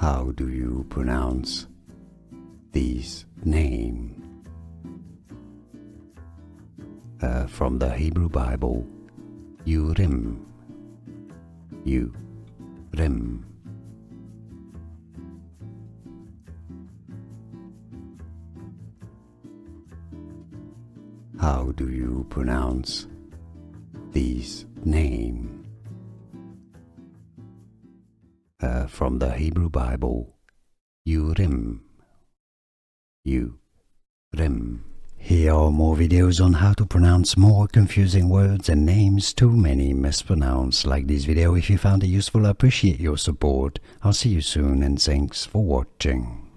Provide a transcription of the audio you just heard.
How do you pronounce this name? From the Hebrew Bible, Urim. Urim. How do you pronounce this name? From the Hebrew Bible, Urim. Urim. Here are more videos on how to pronounce more confusing words and names too many mispronounced. Like this video if you found it useful. I appreciate your support. I'll see you soon and thanks for watching.